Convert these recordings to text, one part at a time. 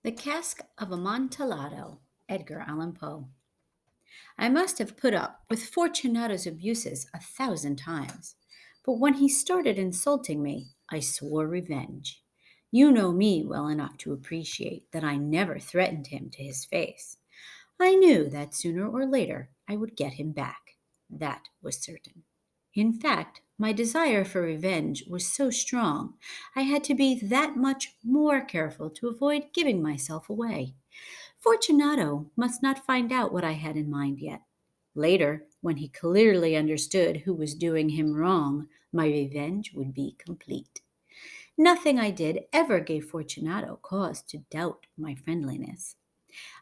The Cask of Amontillado, Edgar Allan Poe. I must have put up with Fortunato's abuses 1,000 times, but when he started insulting me, I swore revenge. You know me well enough to appreciate that I never threatened him to his face. I knew that sooner or later I would get him back. That was certain. In fact, my desire for revenge was so strong, I had to be that much more careful to avoid giving myself away. Fortunato must not find out what I had in mind yet. Later, when he clearly understood who was doing him wrong, my revenge would be complete. Nothing I did ever gave Fortunato cause to doubt my friendliness.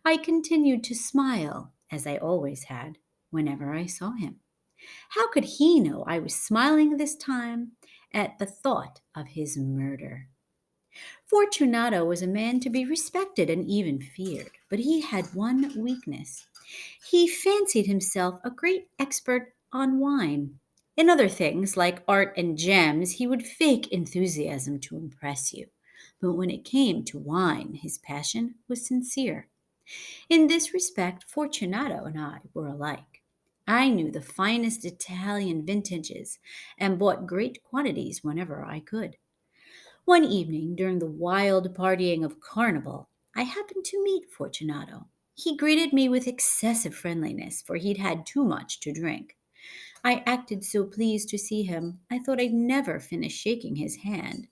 I continued to smile, as I always had, whenever I saw him. How could he know I was smiling this time at the thought of his murder? Fortunato was a man to be respected and even feared, but he had one weakness. He fancied himself a great expert on wine. In other things, like art and gems, he would fake enthusiasm to impress you. But when it came to wine, his passion was sincere. In this respect, Fortunato and I were alike. I knew the finest Italian vintages and bought great quantities whenever I could. One evening, during the wild partying of Carnival, I happened to meet Fortunato. He greeted me with excessive friendliness, for he'd had too much to drink. I acted so pleased to see him, I thought I'd never finish shaking his hand.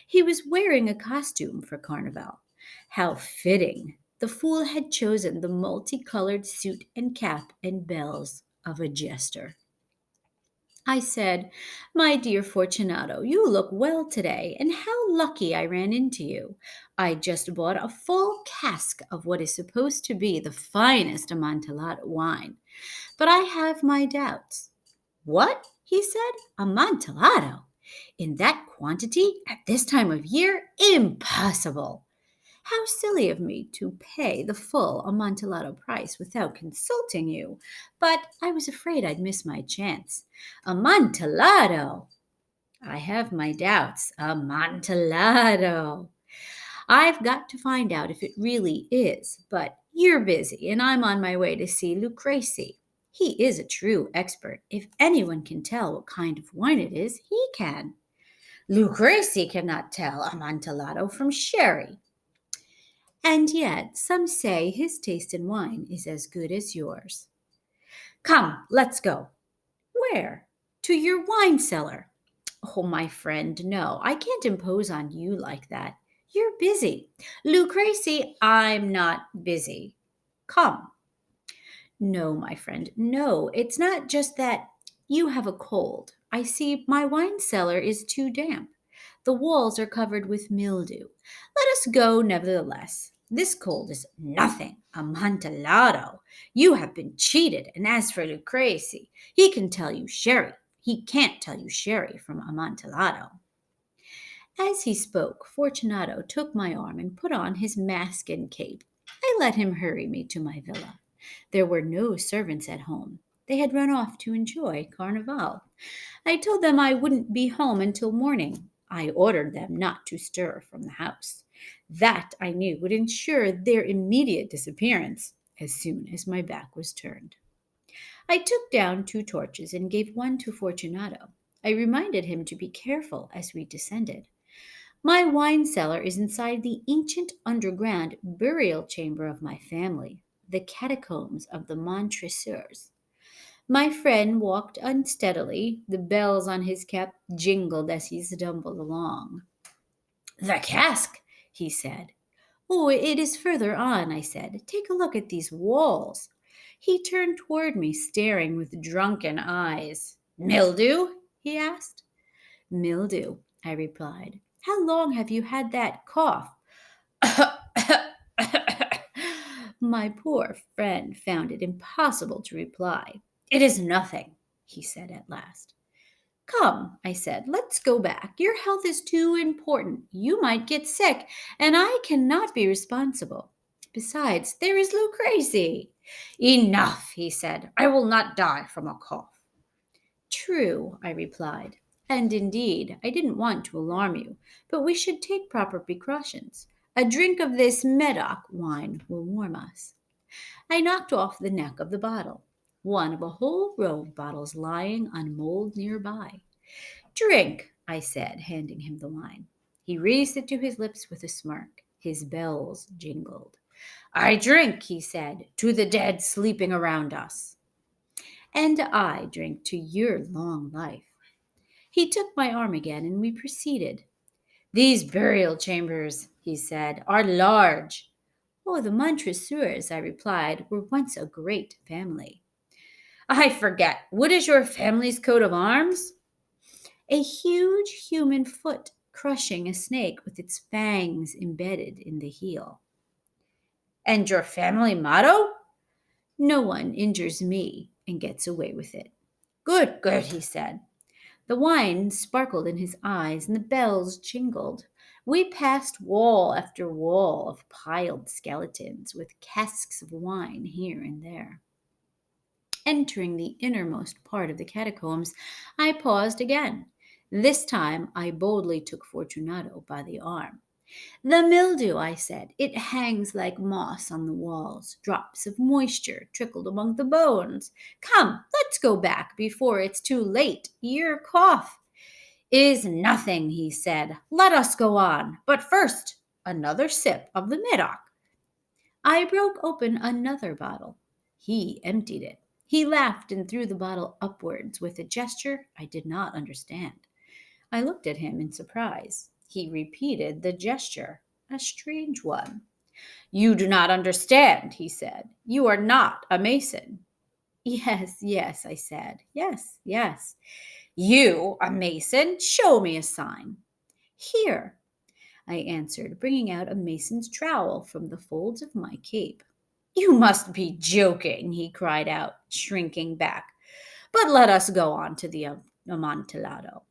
He was wearing a costume for Carnival. How fitting! The fool had chosen the multicolored suit and cap and bells of a jester. I said, "My dear Fortunato, you look well today, and how lucky I ran into you. I just bought a full cask of what is supposed to be the finest Amontillado wine, but I have my doubts." "What?" he said. "Amontillado? In that quantity at this time of year? Impossible! How silly of me to pay the full Amontillado price without consulting you. But I was afraid I'd miss my chance. Amontillado! I have my doubts. Amontillado! I've got to find out if it really is. But you're busy, and I'm on my way to see Lucrezi. He is a true expert. If anyone can tell what kind of wine it is, he can. Lucrezi cannot tell Amontillado from sherry. And yet, some say his taste in wine is as good as yours. Come, let's go. Where? To your wine cellar. Oh, my friend, no, I can't impose on you like that. You're busy. Lucrezi, I'm not busy. Come. No, my friend, no, it's not just that you have a cold. I see my wine cellar is too damp. The walls are covered with mildew. Let us go nevertheless. This cold is nothing. Amontillado. You have been cheated, and as for Lucrezi, he can tell you sherry. He can't tell you sherry from Amontillado. As he spoke, Fortunato took my arm and put on his mask and cape. I let him hurry me to my villa. There were no servants at home. They had run off to enjoy Carnival. I told them I wouldn't be home until morning. I ordered them not to stir from the house. That, I knew, would ensure their immediate disappearance as soon as my back was turned. I took down 2 torches and gave one to Fortunato. I reminded him to be careful as we descended. My wine cellar is inside the ancient underground burial chamber of my family, the catacombs of the Montresors. My friend walked unsteadily. The bells on his cap jingled as he stumbled along. "The cask," he said. "Oh, it is further on," I said. "Take a look at these walls." He turned toward me, staring with drunken eyes. "Mildew?" he asked. "Mildew," I replied. "How long have you had that cough?" My poor friend found it impossible to reply. "It is nothing," he said at last. "Come," I said, "let's go back. Your health is too important. You might get sick, and I cannot be responsible. Besides, there is Lucrezi." "Enough," he said. "I will not die from a cough." "True," I replied. "And indeed, I didn't want to alarm you, but we should take proper precautions. A drink of this Medoc wine will warm us. I knocked off the neck of the bottle, one of a whole row of bottles lying on mold nearby. Drink, I said, handing him the wine. He raised it to his lips with a smirk. His bells jingled. I drink, he said, to the dead sleeping around us. And I drink to your long life. He took my arm again and we proceeded. These burial chambers, he said, are large. Oh, the Montresors, I replied, were once a great family. I forget. What is your family's coat of arms? A huge human foot crushing a snake with its fangs embedded in the heel. And your family motto? No one injures me and gets away with it. Good, good, he said. The wine sparkled in his eyes and the bells jingled. We passed wall after wall of piled skeletons with casks of wine here and there. Entering the innermost part of the catacombs, I paused again. This time I boldly took Fortunato by the arm. The mildew, I said. It hangs like moss on the walls. Drops of moisture trickled among the bones. Come, let's go back before it's too late. Your cough is nothing, he said. Let us go on. But first, another sip of the Medoc. I broke open another bottle. He emptied it. He laughed and threw the bottle upwards with a gesture I did not understand. I looked at him in surprise. He repeated the gesture, a strange one. You do not understand, he said. You are not a mason. Yes, yes, I said. Yes, yes. You, a mason? Show me a sign. Here, I answered, bringing out a mason's trowel from the folds of my cape. You must be joking, he cried out, shrinking back. But let us go on to the Amontillado.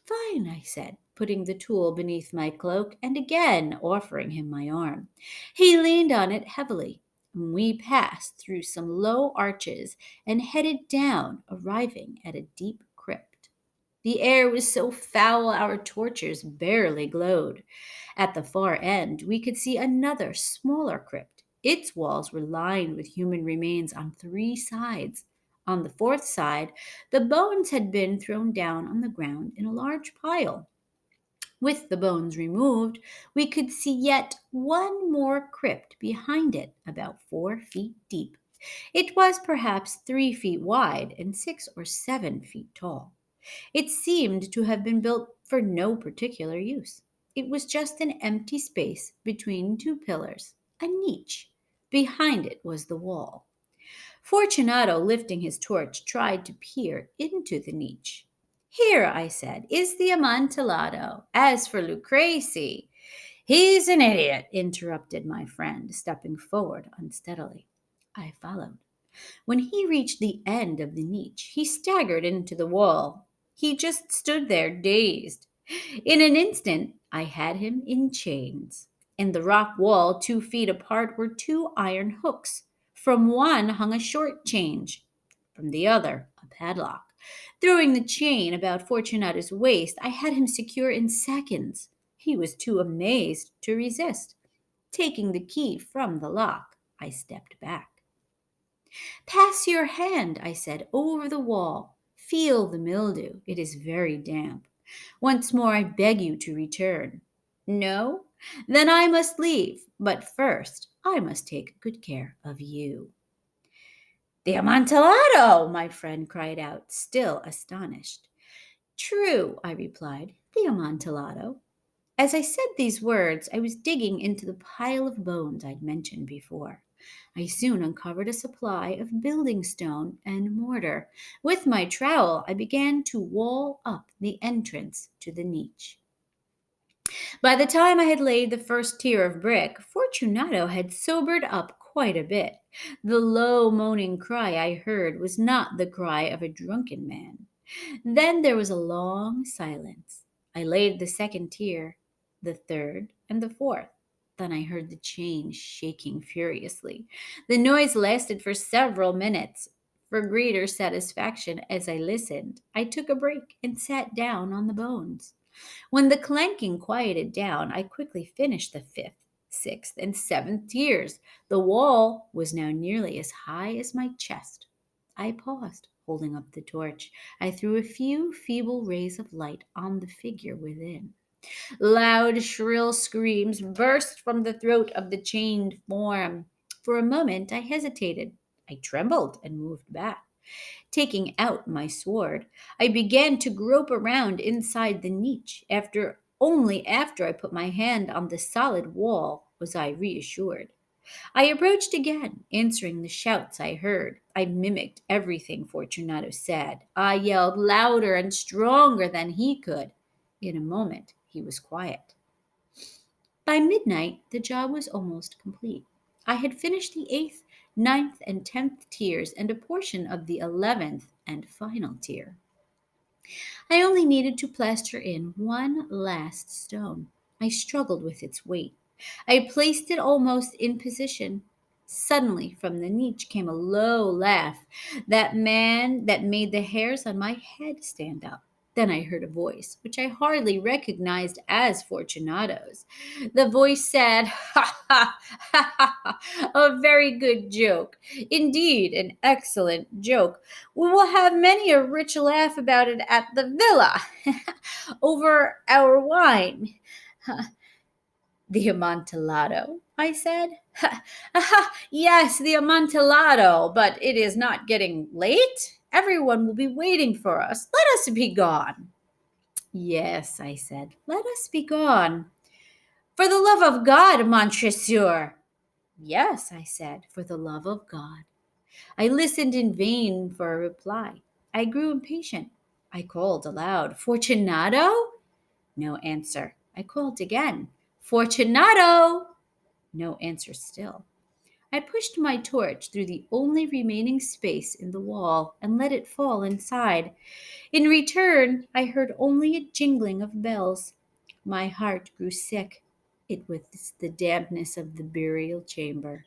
Fine, I said, putting the tool beneath my cloak and again offering him my arm. He leaned on it heavily, and we passed through some low arches and headed down, arriving at a deep crypt. The air was so foul our torches barely glowed. At the far end, we could see another, smaller crypt. Its walls were lined with human remains on three sides. On the fourth side, the bones had been thrown down on the ground in a large pile. With the bones removed, we could see yet one more crypt behind it, about 4 feet deep. It was perhaps 3 feet wide and 6 or 7 feet tall. It seemed to have been built for no particular use. It was just an empty space between two pillars, a niche. Behind it was the wall. Fortunato, lifting his torch, tried to peer into the niche. Here, I said, is the Amontillado. As for Lucrezi, he's an idiot, interrupted my friend, stepping forward unsteadily. I followed. When he reached the end of the niche, he staggered into the wall. He just stood there, dazed. In an instant, I had him in chains. In the rock wall, 2 feet apart, were two iron hooks. From one hung a short chain, from the other, a padlock. Throwing the chain about Fortunato's waist, I had him secure in seconds. He was too amazed to resist. Taking the key from the lock, I stepped back. Pass your hand, I said, over the wall. Feel the mildew. It is very damp. Once more, I beg you to return. No? Then I must leave. But first, I must take good care of you. The Amontillado, my friend cried out, still astonished. True, I replied, the Amontillado. As I said these words, I was digging into the pile of bones I'd mentioned before. I soon uncovered a supply of building stone and mortar. With my trowel, I began to wall up the entrance to the niche. By the time I had laid the first tier of brick, Fortunato had sobered up quite a bit. The low moaning cry I heard was not the cry of a drunken man. Then there was a long silence. I laid the second tier, the third, and the fourth. Then I heard the chain shaking furiously. The noise lasted for several minutes. For greater satisfaction, as I listened, I took a break and sat down on the bones. When the clanking quieted down, I quickly finished the fifth. sixth, and seventh tiers. The wall was now nearly as high as my chest. I paused, holding up the torch. I threw a few feeble rays of light on the figure within. Loud, shrill screams burst from the throat of the chained form. For a moment, I hesitated. I trembled and moved back. Taking out my sword, I began to grope around inside the niche. Only after I put my hand on the solid wall was I reassured. I approached again, answering the shouts I heard. I mimicked everything Fortunato said. I yelled louder and stronger than he could. In a moment, he was quiet. By midnight, the job was almost complete. I had finished the eighth, ninth, and 10th tiers and a portion of the 11th and final tier. I only needed to plaster in one last stone. I struggled with its weight. I placed it almost in position. Suddenly, from the niche came a low laugh, that made the hairs on my head stand up. Then I heard a voice, which I hardly recognized as Fortunato's. The voice said, "Ha ha ha ha! A very good joke. Indeed, an excellent joke. We will have many a rich laugh about it at the villa over our wine." "The Amontillado," I said. "Aha, yes, the Amontillado, but it is not getting late. Everyone will be waiting for us. Let us be gone." "Yes," I said, "let us be gone." "For the love of God, Montresor." "Yes," I said, "for the love of God." I listened in vain for a reply. I grew impatient. I called aloud, "Fortunato?" No answer. I called again, "Fortunato!" No answer still. I pushed my torch through the only remaining space in the wall and let it fall inside. In return, I heard only a jingling of bells. My heart grew sick. It was the dampness of the burial chamber.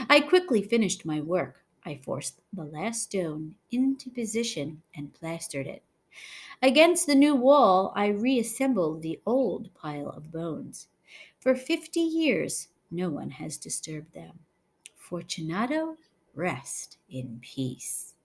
I quickly finished my work. I forced the last stone into position and plastered it. Against the new wall, I reassembled the old pile of bones. For 50 years, no one has disturbed them. Fortunato, rest in peace.